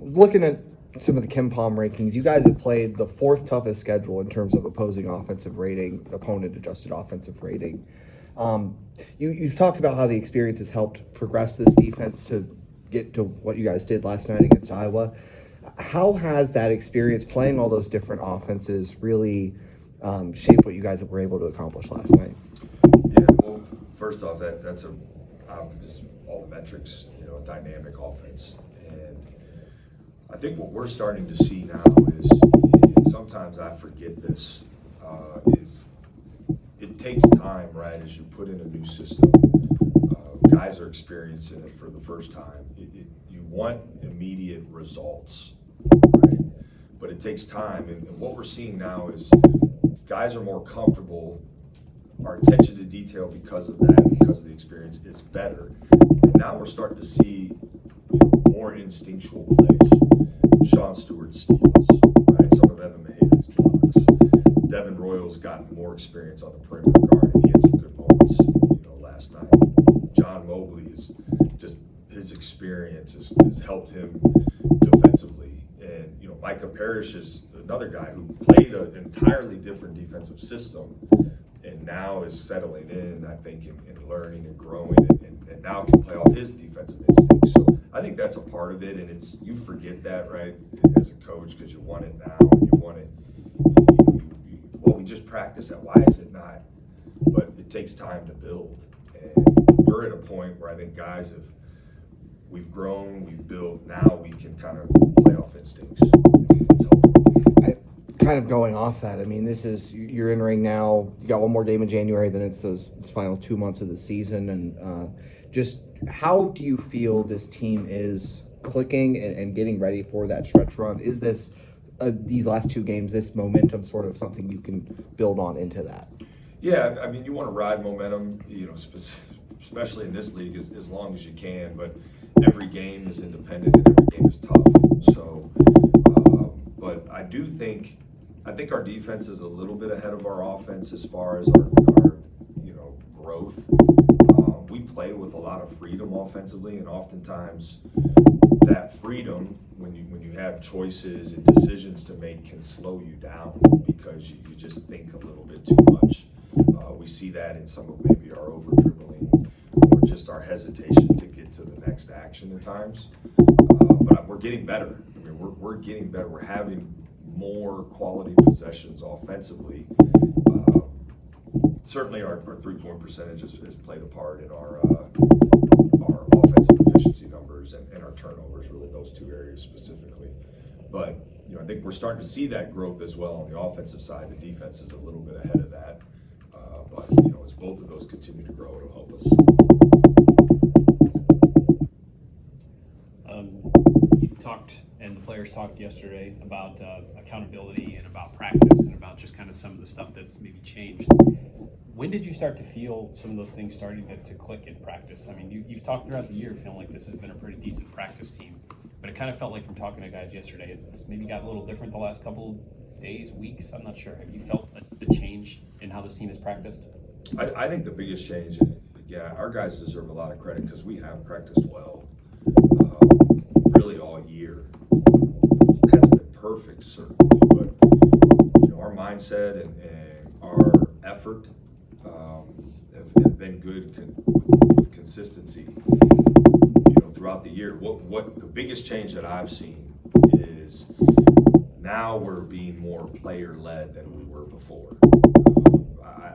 Looking at some of the KenPom rankings, you guys have played the fourth toughest schedule in terms of opposing offensive rating, opponent adjusted offensive rating. You've talked about how the experience has helped progress this defense to get to what you guys did last night against Iowa. How has that experience playing all those different offenses really shaped what you guys were able to accomplish last night? Yeah, well, first off, that's all the metrics, a dynamic offense. And I think what we're starting to see now is, and sometimes I forget this, is it takes time, right, as you put in a new system. Guys are experiencing it for the first time. You want immediate results, right? But it takes time. And what we're seeing now is guys are more comfortable. Our attention to detail because of that, because of the experience, is better. And now we're starting to see more instinctual plays. Sean Stewart steals, right? Some of Evan Mahaven's blocks. Devin Royal's gotten more experience on the perimeter guard, and he had some good moments, last night. John Mobley is just, his experience has helped him defensively. And, Micah Parrish is another guy who played an entirely different defensive system and now is settling in, I think, and learning and growing and now can play off his defensive instincts. So I think that's a part of it, and you forget that, right, as a coach, because you want it now and you want it. Well, we just practice it. Why is it not? But it takes time to build. And we're at a point where I think we've grown, we've built, now we can kind of play off instincts. It's helping. Kind of going off that, you're entering now, you got one more game in January, then it's those final 2 months of the season, and just how do you feel this team is clicking and getting ready for that stretch run? Is this, these last two games, this momentum sort of something you can build on into that? Yeah, you want to ride momentum, especially in this league, as long as you can, but every game is independent and every game is tough. So, but I think our defense is a little bit ahead of our offense as far as our growth. We play with a lot of freedom offensively, and oftentimes that freedom, when you have choices and decisions to make, can slow you down because you just think a little bit too much. We see that in some of maybe our over dribbling or just our hesitation to get to the next action at times. But we're getting better. We're getting better. We're having more quality possessions offensively. Certainly our 3-point percentage has played a part in our offensive efficiency numbers and our turnovers, really those two areas specifically. But I think we're starting to see that growth as well on the offensive side. The defense is a little bit ahead of that. But as both of those continue to grow, it'll help us. You talked, and the players talked yesterday about accountability and about practice and about just kind of some of the stuff that's maybe changed. When did you start to feel some of those things starting to click in practice? You've talked throughout the year feeling like this has been a pretty decent practice team, but it kind of felt like from talking to guys yesterday, it's maybe got a little different the last couple of days, weeks. I'm not sure. Have you felt a change in how this team has practiced? I think the biggest change, our guys deserve a lot of credit because we have practiced well, really all year. It hasn't been perfect, certainly, but our mindset and our effort have been good with consistency, throughout the year. What the biggest change that I've seen is now we're being more player-led than we were before.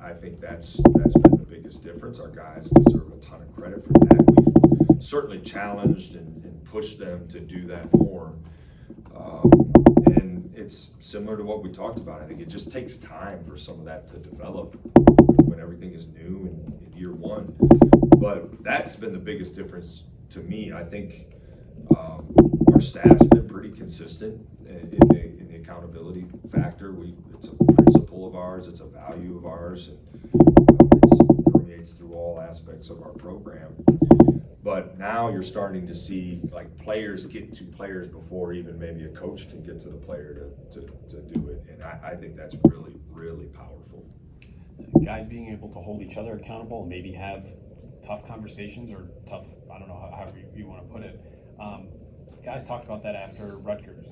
I think that's been the biggest difference. Our guys deserve a ton of credit for that. We've certainly challenged and pushed them to do that more. And it's similar to what we talked about. I think it just takes time for some of that to develop when everything is new in year one. But that's been the biggest difference to me. I think our staff's been pretty consistent in the accountability factor. It's a principle of ours, it's a value of ours, and it permeates through all aspects of our program. But now you're starting to see players get to players before even maybe a coach can get to the player to do it. And I think that's really, really powerful. Guys being able to hold each other accountable and maybe have tough conversations or tough I don't know however you want to put it. Guys talked about that after Rutgers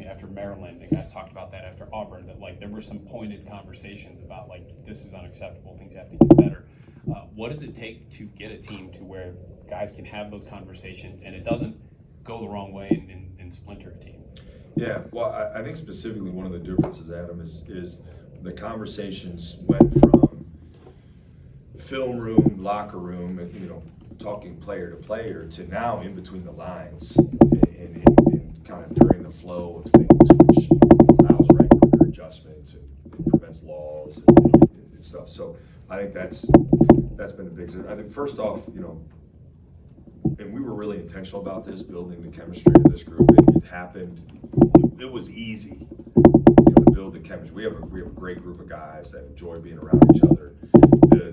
after Maryland, and guys talked about that after Auburn, that like there were some pointed conversations about like this is unacceptable, things have to get better. What does it take to get a team to where guys can have those conversations and it doesn't go the wrong way and splinter a team? Yeah, well, I think specifically one of the differences, Adam, is the conversations went from film room, locker room, and talking player to player to now in between the lines and kind of during the flow of things, which allows quicker adjustments and prevents laws and stuff. So I think that's been a big thing. I think first off, and we were really intentional about this, building the chemistry of this group. It happened. It was easy, to build the chemistry. We have a great group of guys that enjoy being around each other.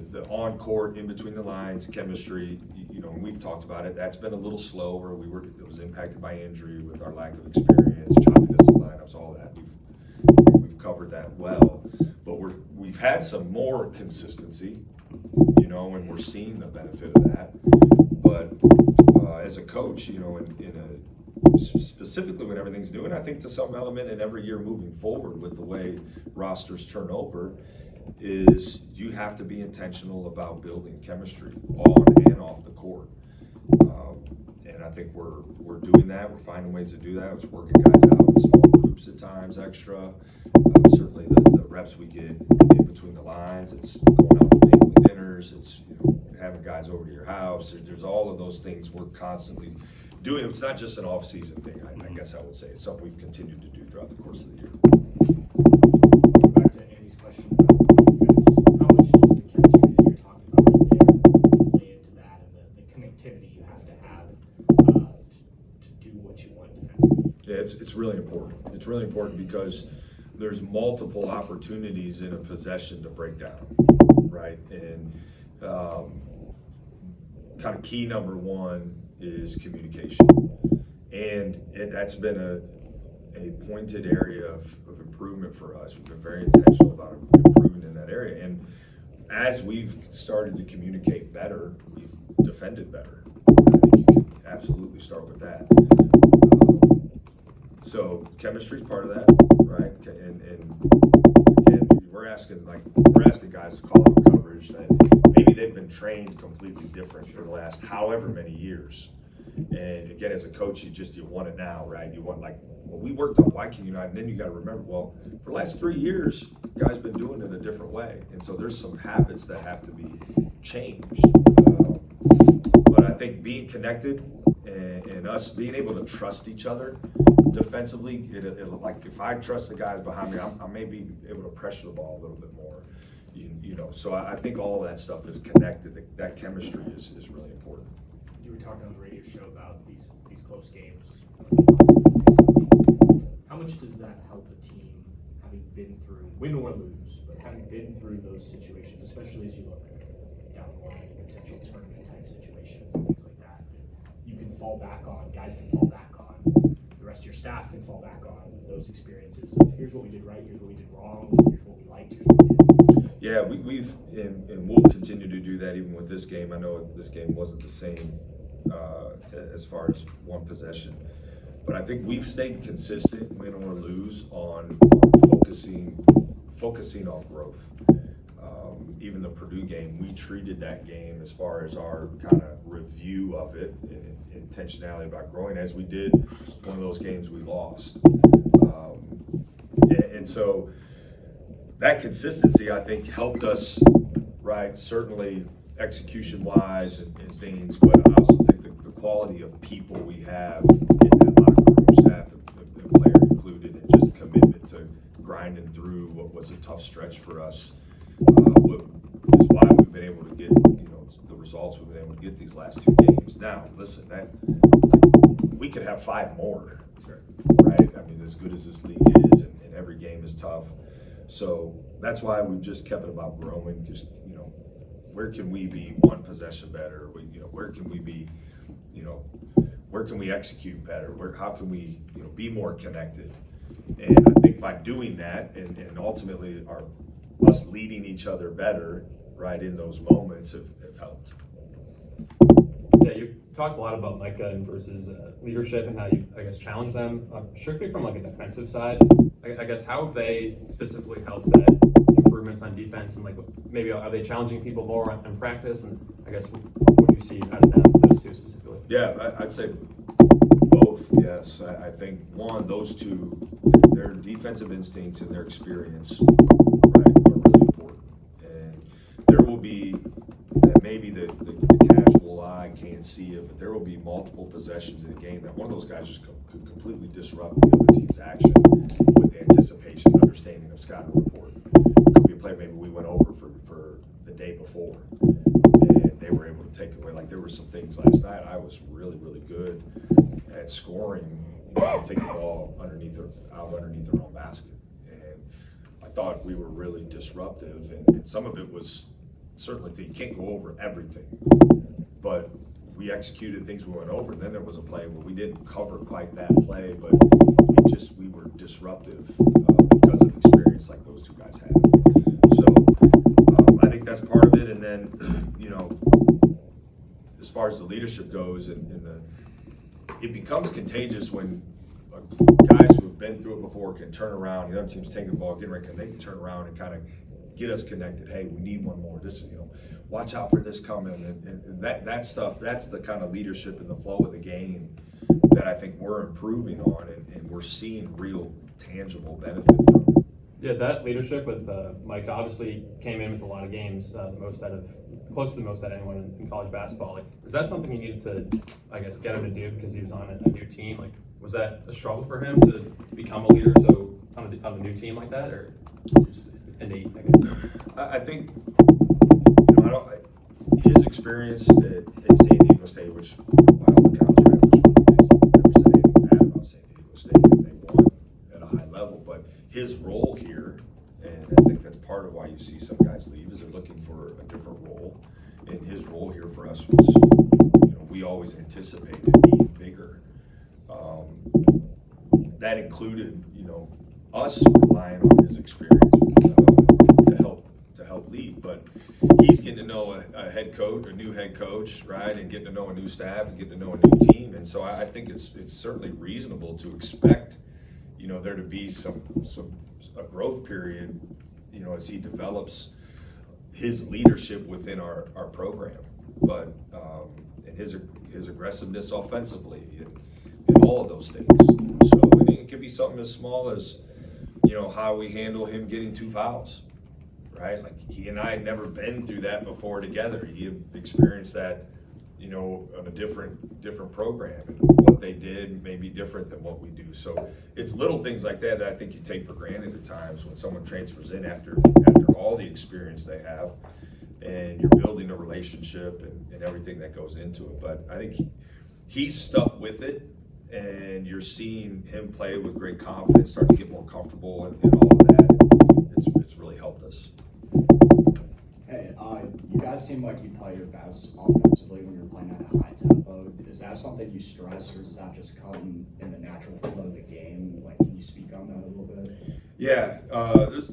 The on court, in between the lines, chemistry. And we've talked about it. That's been a little slower. It was impacted by injury with our lack of experience, choppiness of lineups, all that. We've covered that well. But we've had some more consistency, and we're seeing the benefit of that. But as a coach, specifically when everything's new, and I think to some element in every year moving forward with the way rosters turn over, is you have to be intentional about building chemistry on and off the court. And I think we're doing that. We're finding ways to do that. It's working guys out in small groups at times, extra. Certainly the reps we get in between the lines. It's going out to family dinners. It's having guys over to your house. There's all of those things we're constantly doing. It's not just an off-season thing. I guess I would say it's something we've continued to do throughout the course of the year. Going back to Andy's question about defense, how much does the chemistry that you're talking about right there play into that, and the connectivity you have to do what you want defensively? Yeah, it's really important. It's really important because there's multiple opportunities in a possession to break down, right? And kind of key number one is communication, and that's been a pointed area of improvement for us. We've been very intentional about improving in that area, and as we've started to communicate better, we've defended better. I think you can absolutely start with that. So chemistry is part of that, right? And again, we're asking guys to call out coverage that maybe they've been trained completely different for the last however many years. And again, as a coach, you want it now, right? You want we worked on why can you not? And then you got to remember, well, for the last 3 years, guys been doing it a different way, and so there's some habits that have to be changed. But I think being connected and us being able to trust each other defensively, it'll like if I trust the guys behind me, I may be able to pressure the ball a little bit more. So I think all of that stuff is connected. That chemistry is really important. You were talking on the radio show about these close games. How much does that help a team, having been through, win or lose, but having been through those situations, especially as you look down the line in potential tournament type situations and things like that, you can fall back on, guys can fall back on, the rest of your staff can fall back on those experiences of here's what we did right, here's what we did wrong, here's what we liked, here's what we didn't. Yeah, we've and we'll continue to do that even with this game. I know this game wasn't the same as far as one possession, but I think we've stayed consistent, win or lose, on focusing on growth. Even the Purdue game, we treated that game as far as our kind of review of it and intentionality about growing, as we did one of those games we lost. And so that consistency, I think, helped us, right? Certainly execution-wise and things, but I also think the quality of people we have in that locker room, staff and player included, and just commitment to grinding through what was a tough stretch for us, is why we've been able to get the results we've been able to get these last 2 games. Now, listen, we could have 5 more, Sure. right? I mean, as good as this league is, and every game is tough. So that's why we've just kept it about growing. Just where can we be one possession better? Where can we be? Where can we execute better? How can we be more connected? And I think by doing that, and ultimately us leading each other better, right, in those moments have helped. Yeah, you talked a lot about Micah and versus leadership and how you, I guess, challenge them. Strictly from like a defensive side, I guess how have they specifically helped that improvements on defense and like maybe are they challenging people more in practice? And I guess what do you see out of them, those two specifically? Yeah, I'd say both, yes. I think, one, those two, their defensive instincts and their experience, right, are really important. And there will be, maybe the casual eye can't see it, but there will be multiple possessions in a game that one of those guys just could completely disrupt the other team's action with the anticipation and understanding of scouting report. It could be a play maybe we went over for the day before, and they were able to take it away. Like there were some things last night, I was really, really good at scoring, take the ball out underneath their own basket. And I thought we were really disruptive, and some of it was certainly you can't go over everything, but we executed things we went over, and then there was a play where we didn't cover quite that play, but we were disruptive because of experience like those two guys had. So I think that's part of it, and then as far as the leadership goes, it becomes contagious when guys who have been through it before can turn around. The other team's taking the ball, getting ready, they can turn around and kind of get us connected. Hey, we need one more. This, watch out for this coming, and that stuff. That's the kind of leadership and the flow of the game that I think we're improving on, and we're seeing real tangible benefit from. Yeah, that leadership with Mike obviously came in with a lot of games, close to the most out of anyone in college basketball. Like, is that something you needed to, I guess, get him to do because he was on a new team? Like, was that a struggle for him to become a leader on a new team like that, or was it just innate, I guess? I think his experience at San Diego State, which by all accounts, right, which never said anything bad about San Diego State, and they won at a high level. But his role here, and I think that's part of why you see some guys leave, is they're looking for a different role. And his role here for us was, we always anticipated being bigger. That included, us relying on his experience to help lead. But he's getting to know a new head coach, right, and getting to know a new staff and getting to know a new team. And so I think it's certainly reasonable to expect, there to be a growth period, as he develops his leadership within our program. But and his aggressiveness offensively and all of those things. So it could be something as small as how we handle him getting 2 fouls, right? Like he and I had never been through that before together. He had experienced that, on a different program, and what they did may be different than what we do. So it's little things like that I think you take for granted at times when someone transfers in after all the experience they have, and you're building a relationship and everything that goes into it. But I think he's stuck with it, and you're seeing him play with great confidence, start to get more comfortable and all of that. It's really helped us. Hey, you guys seem like you play your best offensively when you're playing at a high tempo. Is that something you stress, or does that just come in the natural flow of the game? Like, can you speak on that a little bit? Yeah,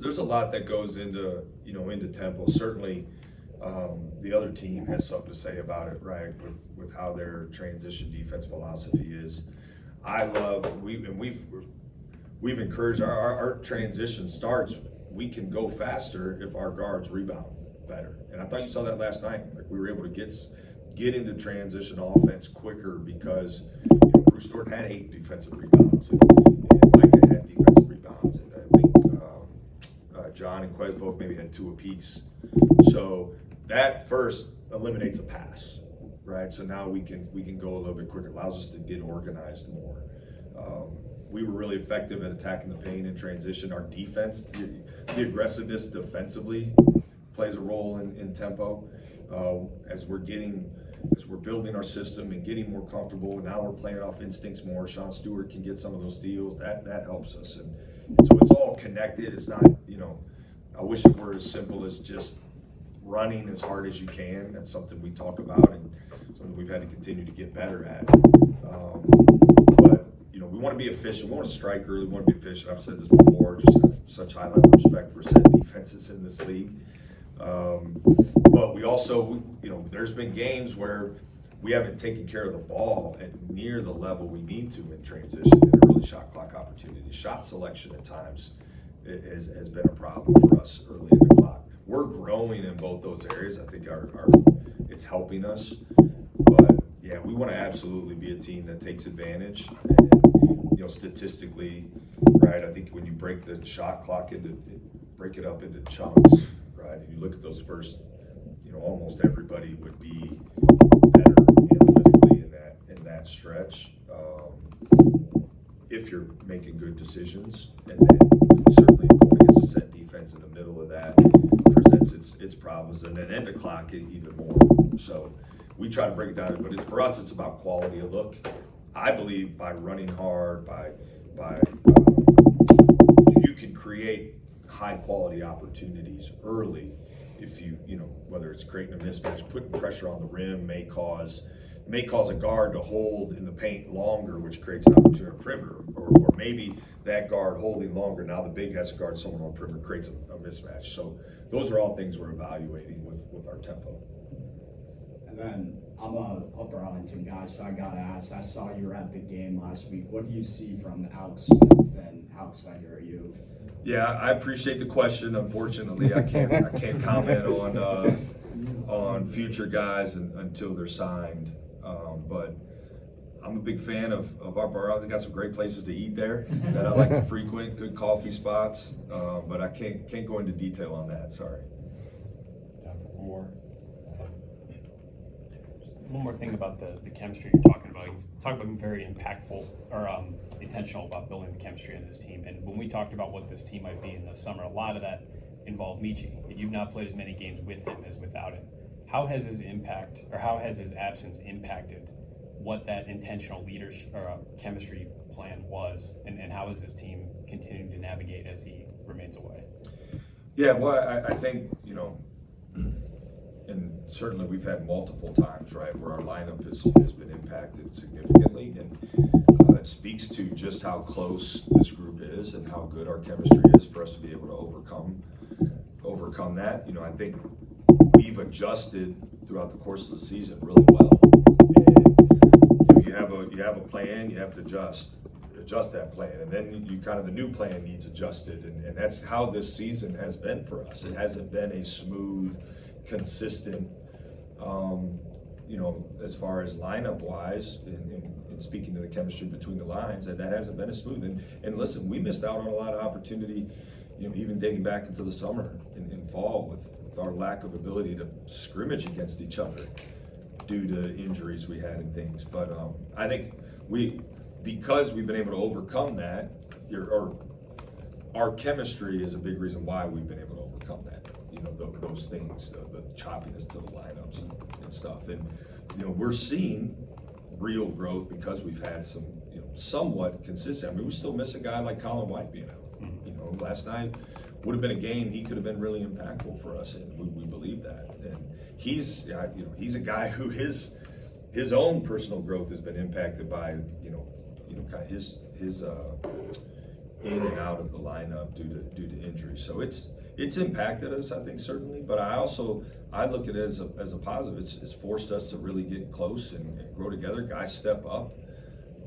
there's a lot that goes into tempo. Certainly, the other team has something to say about it, right? With how their transition defense philosophy is. We've encouraged our transition starts. We can go faster if our guards rebound better, and I thought you saw that last night. Like we were able to get into transition offense quicker because Bruce Stewart had 8 defensive rebounds, and Micah had defensive rebounds, and I think John and Quez both maybe had 2 apiece. So that first eliminates a pass, right? So now we can go a little bit quicker. It allows us to get organized more. We were really effective at attacking the paint in transition. Our defense, the aggressiveness defensively plays a role in tempo. As we're building our system and getting more comfortable, and now we're playing off instincts more. Sean Stewart can get some of those steals. That helps us, and so it's all connected. It's not, I wish it were as simple as just running as hard as you can. That's something we talk about and something we've had to continue to get better at. But we want to be efficient. We want to strike early. We want to be efficient. I've said this before. Just have such high level respect for set defenses in this league. But we also, there's been games where we haven't taken care of the ball at near the level we need to in transition and early shot clock opportunities. Shot selection at times has been a problem for us early in the clock. We're growing in both those areas. I think it's helping us. But yeah, we want to absolutely be a team that takes advantage. And statistically, right? I think when you break the shot clock break it up into chunks, right? And you look at those first, almost everybody would be better analytically in that stretch. If you're making good decisions, and then certainly going against a set defense in the middle of that presents its problems, and then end of clock even more. So we try to break it down, but for us, it's about quality of look. I believe by running hard, you can create high quality opportunities early. If whether it's creating a mismatch, putting pressure on the rim may cause a guard to hold in the paint longer, which creates an opportunity on perimeter, or maybe that guard holding longer, now the big has to guard someone on perimeter, creates a mismatch. So those are all things we're evaluating with our tempo. And then I'm a Upper Arlington guy, so I gotta ask, I saw you were at the game last week. What do you see from Alex Smith, and how excited are you? Yeah, I appreciate the question. Unfortunately, I can't comment on future guys until they're signed. But I'm a big fan of Upper Arlington. Got some great places to eat there that I like to frequent. Good coffee spots, but I can't go into detail on that. Sorry. Time for one more thing about the chemistry you're talking about. You talked about being very impactful or intentional about building the chemistry in this team. And when we talked about what this team might be in the summer, a lot of that involved Michi. And you've not played as many games with him as without him. How has his impact, or how has his absence impacted what that intentional leadership or chemistry plan was, and how is this team continuing to navigate as he remains away? Yeah, well, I think, and certainly we've had multiple times, right, where our lineup has been impacted significantly, and it speaks to just how close this group is and how good our chemistry is for us to be able to overcome that. I think we've adjusted throughout the course of the season really well. And you have a plan, you have to adjust that plan, and then the new plan needs adjusted, and that's how this season has been for us. It hasn't been a smooth, consistent, as far as lineup wise, and speaking to the chemistry between the lines, that hasn't been as smooth. And listen, we missed out on a lot of opportunity, even dating back into the summer and fall with our lack of ability to scrimmage against each other due to injuries we had and things. But I think because we've been able to overcome that, our chemistry is a big reason why we've been able to overcome that. Those things, the choppiness to the lineups and stuff. And, we're seeing real growth because we've had some, somewhat consistent. I mean, we still miss a guy like Colin White being out. Last night would have been a game he could have been really impactful for us, and we believe that. And he's a guy who his own personal growth has been impacted by kind of his in and out of the lineup due to injury. So it's impacted us, I think, certainly. But I look at it as a positive. It's forced us to really get close and grow together. Guys step up.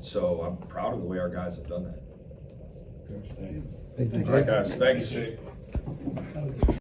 So I'm proud of the way our guys have done that. Thank you. All right, guys. Thanks.